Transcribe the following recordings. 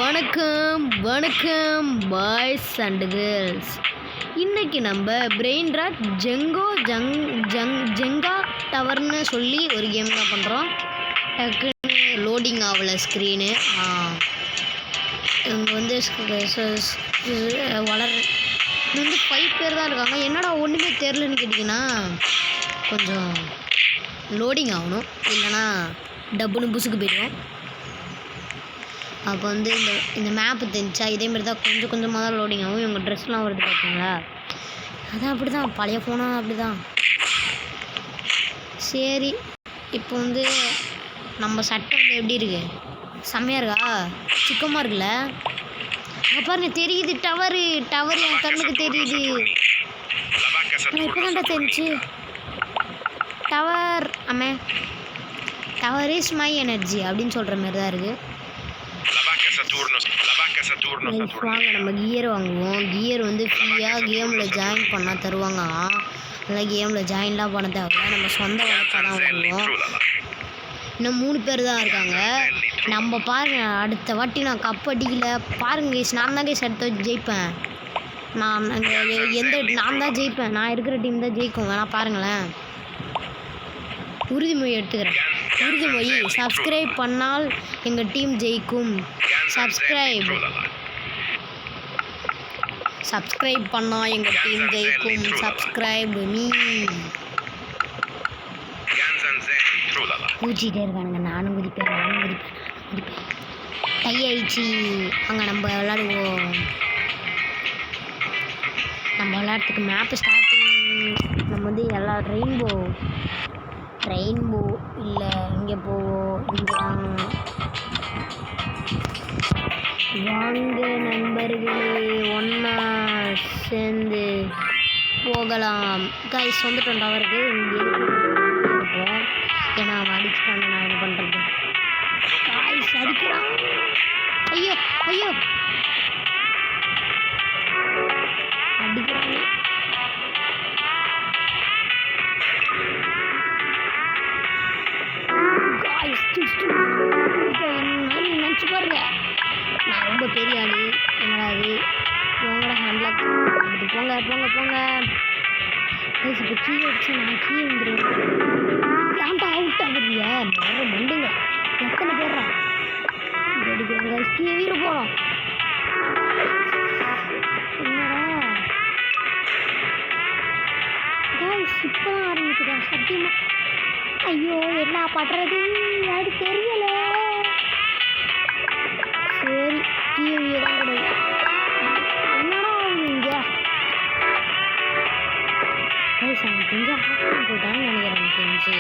வணக்கம் வணக்கம் boys and girls. இன்றைக்கி நம்ம பிரெயின் ராட் ஜெங்கா டவர்னு சொல்லி ஒரு கேம் தான் பண்ணுறோம். டக்குன்னு லோடிங் ஆகலை ஸ்க்ரீனு. இவங்க வந்து இது வந்து 5 பேர் தான் இருக்காங்க. என்னடா ஒன்றுமே தெரிலன்னு கேட்டிங்கன்னா கொஞ்சம் லோடிங் ஆகணும், இல்லைன்னா டப்புன்னு புசுக்கு போயிடுவோம். அப்போ வந்து இந்த மேப்பு தெரிஞ்சா இதேமாரி தான் கொஞ்சம் கொஞ்சமாக தான் லோடிங் ஆகும். இவங்க ட்ரெஸ்லாம் வருது பார்த்தீங்களா, அதான் அப்படி தான், பழைய ஃபோனாக அப்படி தான். சரி, இப்போ வந்து நம்ம சட்டை வந்து எப்படி இருக்குது, செம்மையாக இருக்கா, சிக்கமாக இருக்குல்ல. அங்கே பாருங்கள், தெரியுது டவரு என் கண்ணுக்கு தெரியுது. இப்போ தான்டா தெரிஞ்சு டவர் இஸ் மை எனர்ஜி அப்படின்னு சொல்கிற மாதிரி தான் இருக்குது. வாங்க நம்ம கியர் வாங்குவோம். கியர் வந்து ஃப்ரீயாக கேமில் ஜாயின் பண்ணால் தருவாங்க. அதெல்லாம் கேமில் ஜாயின்லாம் பண்ண தேவையில்ல, நம்ம சொந்த வழக்காக தான் வாங்குவோம். இன்னும் 3 பேர் தான் இருக்காங்க. நம்ம பாருங்க, அடுத்த வாட்டி நான் கப் அடிக்கல பாருங்க கேஸ், நான் தான் கேஸ் அடுத்த வாட்டி ஜெயிப்பேன். நான் தான் ஜெயிப்பேன். நான் இருக்கிற டீம் தான் ஜெயிக்கும், வேணா பாருங்களேன். உறுதிமொழி எடுத்துக்கிறேன். உறுதிமொழி, சப்ஸ்கிரைப் பண்ணால் எங்கள் டீம் ஜெயிக்கும். சப்ஸ்கிரைப் பண்ணால் எங்கள் டீம் ஜெயிக்கும். Subscribe me. குதிச்சிட்டே இருக்கானுங்க, நானும் குதிப்பேன். டை ஆயிடுச்சு. அங்கே நம்ம விளாடுவோம். நம்ம விளையாட்டுக்கு மேப்பு ஸ்டார்டிங் நம்ம வந்து எல்லா ரெயின்போ இல்லை இங்கே போவோம். இங்கே வாங்க நண்பர்களே, ஒன்றா சேர்ந்து போகலாம். கைஸ் வந்துட்டோம் டவருக்கு. இங்கே இருப்போம். ஏன்னா அவன் அடிச்சுட்டாங்க, நான் என்ன பண்ணுறது. கைஸ் அடிக்கிறான். ஐயோ அடிக்கிறாங்க. நினச்சி பாருங்க, நான் ரொம்ப பெரிய ஆளு. என்னடாது, போங்கடா ஹேண்ட்லாக் போங்க. கைஸ் இப்போ கீழே அடிச்சு நான் கீழே வந்துடுவேன். ஏன்டா அவுட் ஆகுறீங்க மண்டுங்க, எத்தனை பேர்றா இங்கே அடிக்கிறாங்க. கைஸ் கீழே வீர போகிறோம். என்னடா கைஸ் இப்போ தான் ஆரம்பிக்குதா சத்தியமா. ஐயோ என்ன பண்ணுறது அது தெரியல. சரி டிவியை தான் கிடையாது. என்னடா இங்கே கைஸ் அவன் கொஞ்சம் போயிட்டான்னு நினைக்கிறேன். தெரிஞ்சு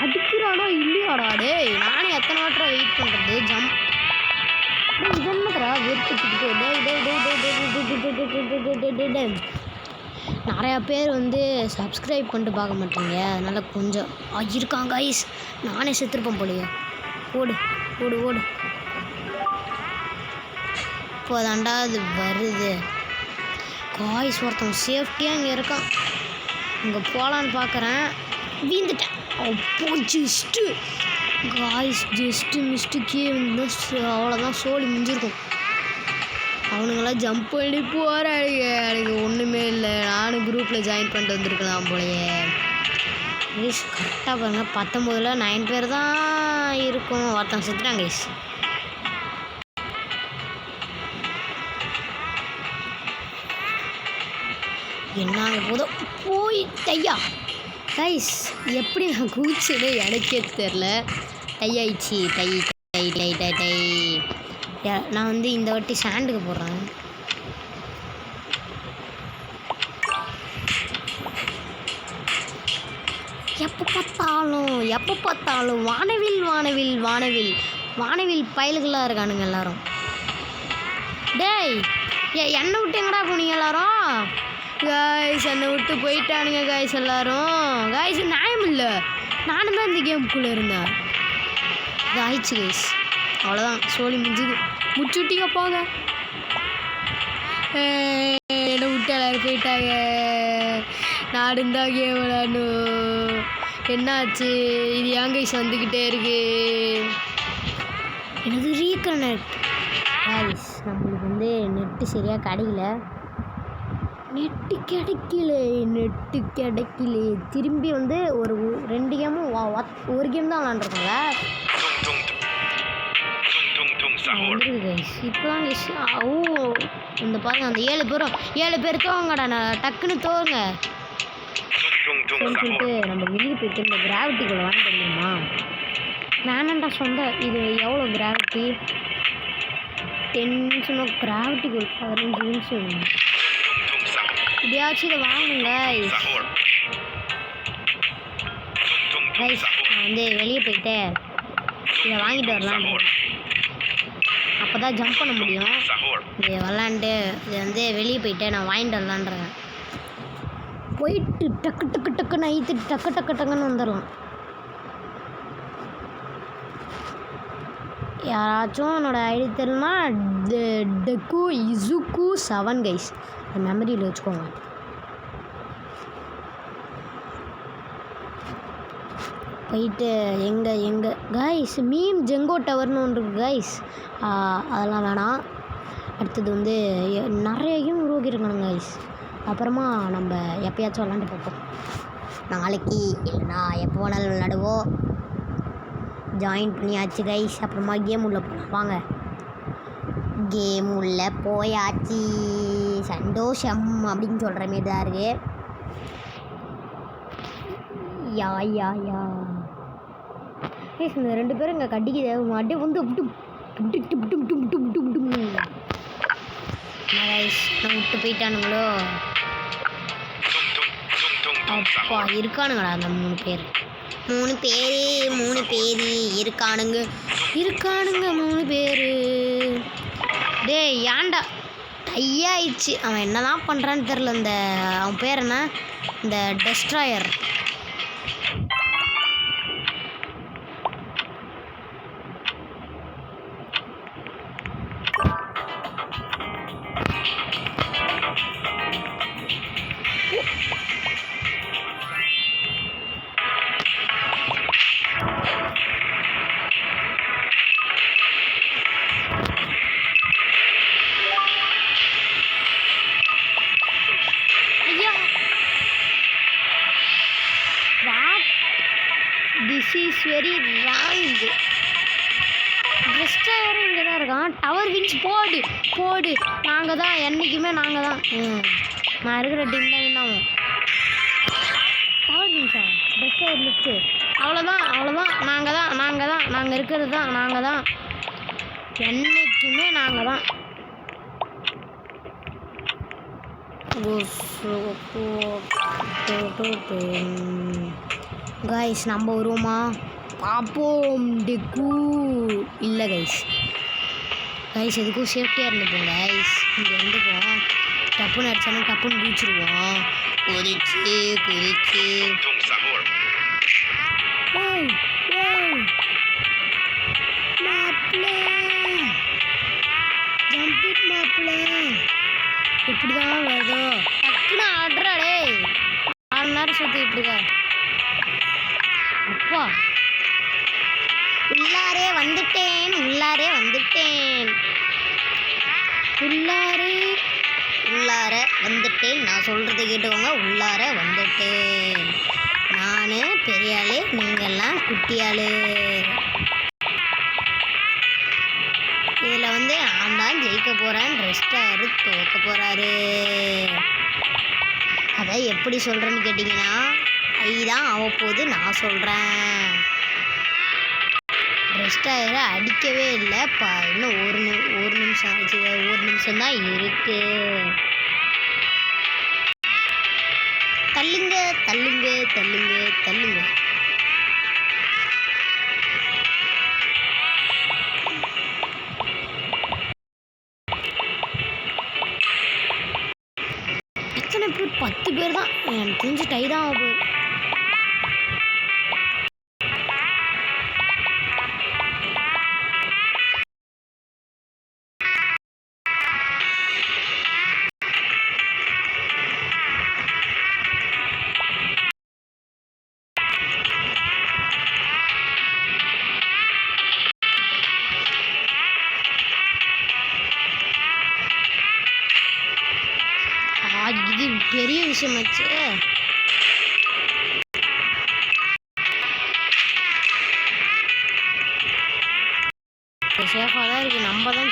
அடிக்கிறானா இல்லையாடா. டேய் நானே எத்தனை வாட்டரா வெயிட் பண்ணுறது. ஜம்ப் இது என்னதுரா வெறுத்துக்கிட்டு. நிறையா பேர் வந்து சப்ஸ்கிரைப் பண்ணிட்டு பார்க்க மாட்டீங்க, அதனால் கொஞ்சம் இருக்காங்க கைஸ். நானே செத்துருப்பேன் போலையே. ஓடு இப்போ தாண்டா அது வருது. காய்ஸ் ஒருத்தன் சேஃப்டியாக இங்கே இருக்கான். இங்கே போகலான்னு பார்க்குறேன், வீந்துட்டேன். அப்போ ஜஸ்ட்டு மிஸ்டேக்கே வந்து அவ்வளோதான், சோழி மிஞ்சிருக்கும். அவனுங்களாம் ஜம்ப் பண்ணி போகிறாங்க. எனக்கு ஒன்றுமே இல்லை, நானும் குரூப்பில் ஜாயின் பண்ணிட்டு வந்திருக்கலாம் போலையே. கைஸ் கரெக்டாக பாருங்கள், 19ல் 9 பேர் தான் இருக்கும். ஒருத்தன் செத்துட்டாங்க கைஸ். என்ன போதும் போய் டையா கைஸ். எப்படி நான் குதிச்சேன்னு எனக்கே தெரில. டையாயிடுச்சு. டை நான் வந்து இந்த வாட்டி சாண்டுக்கு போடுறேன். எப்போ பார்த்தாலும் வானவில் பயல்களாக இருக்கானுங்க எல்லாரும். டேய் என்னை விட்டு எங்கடா போனீங்க எல்லாரும்? கைஸ் என்னை விட்டு போயிட்டானுங்க கைஸ் எல்லாரும். கைஸ் நியாயம் இல்லை, நானும் தான் இந்த கேமுக்குள்ளே இருந்தேன். இது ஆயிடுச்சு கைஸ், அவ்வளோதான், சோழி முடிச்சுட்டிங்க போங்க. என்னை விட்டு எல்லாரும் போயிட்டாங்க. நானும் தான் கேம் விளாடணும். என்னாச்சு இது? ஏன் கைஸ் வந்துக்கிட்டே இருக்கு? எனக்கு ரீகனெக்ட் கைஸ். நம்மளுக்கு வந்து நெட்டு சரியாக கிடைக்கல. நெட்டு கிடைக்கல. திரும்பி வந்து ஒரு 2 கேமும் ஒரு கேம் தான் விளாண்டுருக்காங்க. வந்துருக்கு கைஸ். இப்போ தான் கைஸ். ஓ இந்த பாருங்க அந்த 7 பேர் தோங்கடா, டக்குன்னு தோங்க சொல்லிட்டு நம்ம வெளியே போயிட்டு இந்த கிராவிட்டிக்குள்ள வாங்க தெரியுமா? வேணாண்டா சொந்த. இது எவ்வளோ கிராவிட்டி? 10 நிமிஷம் கிராவிட்டிக்குள்ள 15 நிமிஷம். எப்படியாச்சும் இதை வாங்குங்க கைஸ். நான் வந்து வெளியே போயிட்டு இதை வாங்கிட்டு வரலாம். அப்போ தான் ஜம்ப் பண்ண முடியும். இது விளாண்டு இது வந்து வெளியே போயிட்டு நான் வாங்கிட்டு வரலான்றேன். போயிட்டு டக்குன்னு ஐத்து டக்குன்னு வந்துடலாம். யாராச்சும் என்னோட ஐடி தெரியலனா டெக்கு இசுக்கு 7 கைஸ். மெமரியில் வச்சுக்கோங்க. போயிட்டு எங்கே கைஸ் மீம் ஜெங்கோ டவர்னு ஒன்று இருக்குது கைஸ். அதெல்லாம் வேணாம். அடுத்தது வந்து நிறைய கேம் உருவாக்கியிருக்கானுங்க கைஸ். அப்புறமா நம்ம எப்போயாச்சும் விளாண்டு பார்ப்போம். நாளைக்கு இல்லைனா எப்போ வேணாலும் விளாடுவோம். ஜாயின் பண்ணியாச்சு கைஸ். அப்புறமா கேம் உள்ளே போகலாம் வாங்க. கேம் உள்ளே போயாச்சு. சந்தோஷம் அப்படின்னு சொல்கிற மாரி தான் இருக்குது. யா இந்த 2 பேரும் இங்கே கட்டிக்குது. அப்படியே வந்து விட்டு போயிட்டானுங்களோ. அப்பா இருக்கானுங்களா அந்த 3 பேர் இருக்கானுங்க 3 பேர். டேய் ஏன்டா டையாயிடுச்சு. அவன் என்னதான் பண்ணுறான்னு தெரில. அவன் பேர் என்ன? இந்த destroyer. This is very wrong. டெஸ்ட்ராயரும் இங்கே தான் இருக்கான். டவர் வின்ஸ் போடு. நாங்கள் தான் என்றைக்குமே நாங்கள் தான். நான் இருக்கிற டீம் தான் என்னாகும். டவர் வின்ஸா? Destroyer lift. அவ்வளோதான் நாங்கள் இருக்கிறது தான். நாங்கள் தான் என்றைக்குமே நாங்கள் தான். கைஸ் நம்ம வருவோமா பார்ப்போம். டெக்கு இல்லை கைஸ் எதுக்கும் சேஃப்டியாக இருந்துப்போம் கைஸ். இங்கே இருந்துப்போம். டப்புன்னு அடித்தாலும் டப்புன்னு குதிச்சிருவோம். குதிச்சு மாப்பிள்ள இப்படிதான் வருதோ டக்குன்னு ஆடுறாடே. 6 நேரம் சுற்றிட்டு இருக்க. அப்பா உள்ளாரே வந்துட்டேன். நான் சொல்கிறத கேட்டுக்கோங்க. உள்ளார வந்துட்டேன். நான் பெரியாளு, நீங்கள்லாம் குட்டியாளு. இதில் வந்து நான் தான் ஜெயிக்க போகிறேன். டெஸ்ட்ராயர் தோற்க போகிறாரு. அதை எப்படி சொல்கிறேன்னு கேட்டிங்கன்னா ஐதான் ஆகப்போகுது. நான் சொல்கிறேன். டெஸ்ட்ராயரை அடிக்கவே இல்லை. இன்னும் ஒரு நிமிஷம் ஆச்சு. 1 நிமிஷம் தான் இருக்கு. தள்ளுங்க. எத்தனை பேர்? 10 பேர் தான். எனக்கு தெரிஞ்சு டை தான் ஆகும். பெரிய விஷயமாச்சு. சேஃபாக தான் இருக்குது. நம்ம தான்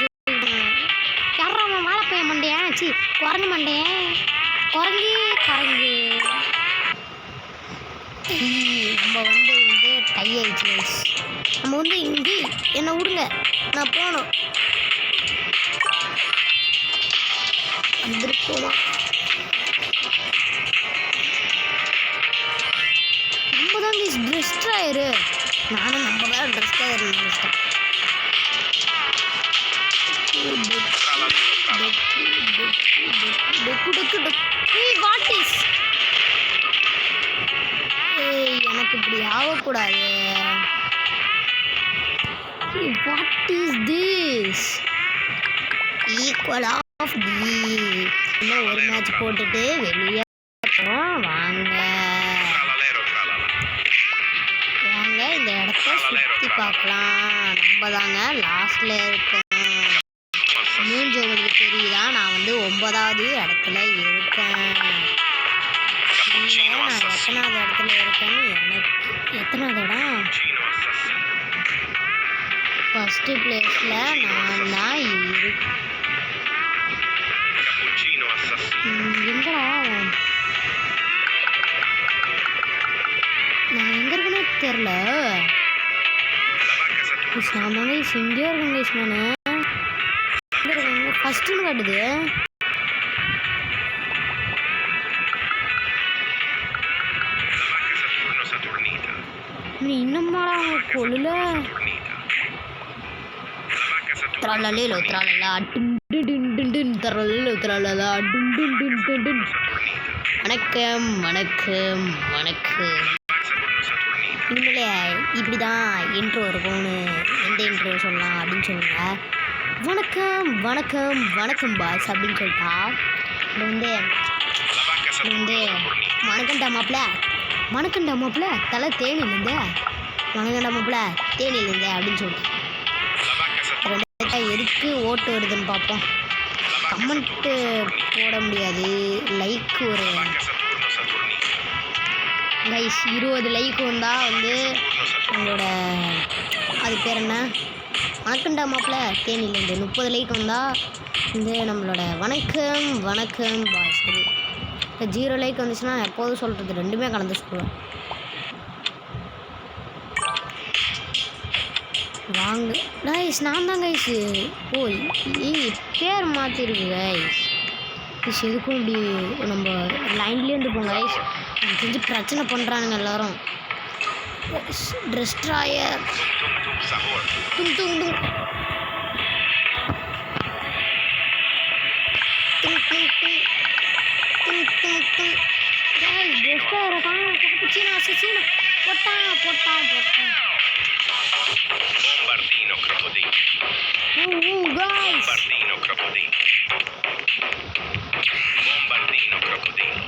யாரா அவன் வாழைப்பைய மண்டையன் சி குரங்கு மண்டையன் குரங்கு குரங்கு நம்ம வந்து டை ஆயிடுச்சு கைஸ். நம்ம வந்து இங்கே என்னை விடுங்க, நான் போகணும். வந்துருக்கோமா நம்ம தான் கைஸ் ட்ரெஸ்ட் ஆயிரு. நானும் நம்ம தான் ட்ரெஸ்ட் ஆயிரு நினைச்சிட்டேன். எனக்கு இப்படி ஆகக்கூடாது. What is this equal of the. இன்னும் ஒரு மேட்ச் போட்டுட்டு வெளியே வாங்க வாங்க இந்த இடத்த சுற்றி பார்க்கலாம். நம்ம தாங்க லாஸ்ட்ல இருக்கோம். மூஞ்சி உங்களுக்கு தெரியுதா? நான் வந்து 9வது இடத்துல இருக்கேன். இல்லை, நான் எத்தனாவது இடத்துல இருக்கேன்னு எனக்கு எத்தனாவது இடம்? ஃபஸ்ட்டு பிளேஸில் நான் தான் இருக்கேன். எங்கடா நான் எங்கே இருக்குன்னு தெரில. நான் தாங்க இங்கே இருக்கேன். நான் ஃபஸ்ட்டுன்னு காட்டுது. இன்னும்மாடா அவங்க கொல்லுல த்ராலோ த்ராலலா த்ராலலா. வணக்கம் வணக்கம் வணக்கம். இனிமேலே இப்படி தான் இன்ட்ரோ இருக்கும்னு எந்த இன்ட்ரோ சொல்லலாம் அப்படின்னு சொல்லுங்க. வணக்கம் வணக்கம் வணக்கம் பாஸ் அப்படின்னு சொல்லிட்டா இது வந்து வணக்கண்டா மாப்பிள்ள வணக்கண்டா மாப்பிள்ள தலை தேனிலேருந்து வணக்கண்டா மாப்பிள்ள தேனிலேருந்து அப்படின்னு சொல்லிட்டு எதுக்கு ஓட்டு வருதுன்னு பார்ப்போம். கமெண்ட்டு போட முடியாது. லைக் ஒரு கைஸ் 20 லைக் வந்தால் வந்து உங்களோட அது பேர் என்ன வணக்கண்டா மாப்பிள்ள தேனிலேருந்து 30 லைக் வந்தால் வந்து நம்மளோட வணக்கம் வணக்கம் பாய்ஸ். இப்போ 0 லைக் வந்துச்சுன்னா எப்போதும் சொல்கிறது ரெண்டுமே கலந்து சொல்லுவேன். வாங்க கைஸ், நான் தான் கைஸ். ஓ பேர் மாற்றிருக்கு கைஸ். கைஸ் எதுக்கும் இப்படி நம்ம லைன்லேயே இருந்துப்போம் கைஸ். எனக்கு தெரிஞ்சு பிரச்சனை பண்ணுறானுங்க எல்லோரும். டிஸ்ட்ராயர் டும் டும் டும் Bombardino crocodilo. Guys. Bombardino crocodilo. Bombardino crocodilo.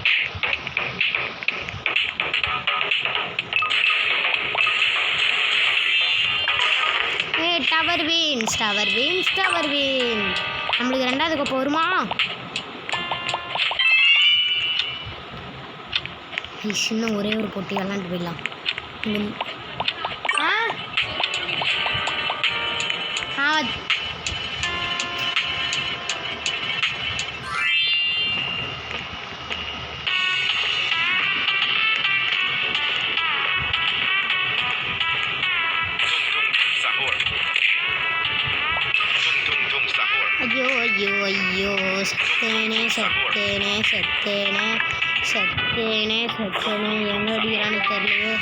Hey, tower wins, tower wins, tower wins. நம்மளுக்கு ரெண்டாவது கோப்பை வருமா? இன்னும் ஒரே ஒரு போட்டி விளாண்டு போயிடலாம். ஐயோ ஐயோ ஐயோ சத்தேனே சத்தேனே சத்தேனே சத்தேனே சத்தேனே எங்கே அடிக்கிறான்னு தெரியலையே.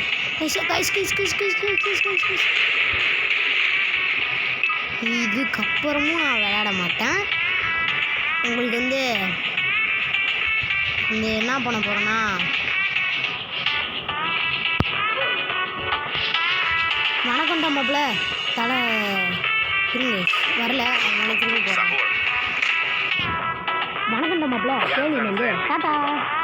இதுக்கப்புறமும் நான் விளையாட மாட்டேன். உங்களுக்கு வந்து இந்த என்ன பண்ண போகிறேன்னா வணக்கண்டா மாப்பிள்ள தலை இருங்க வரல அதனால திரும்பி போகிறேன். வணக்கண்டா மாப்பிள்ள கேள்வி வந்து டாட்டா.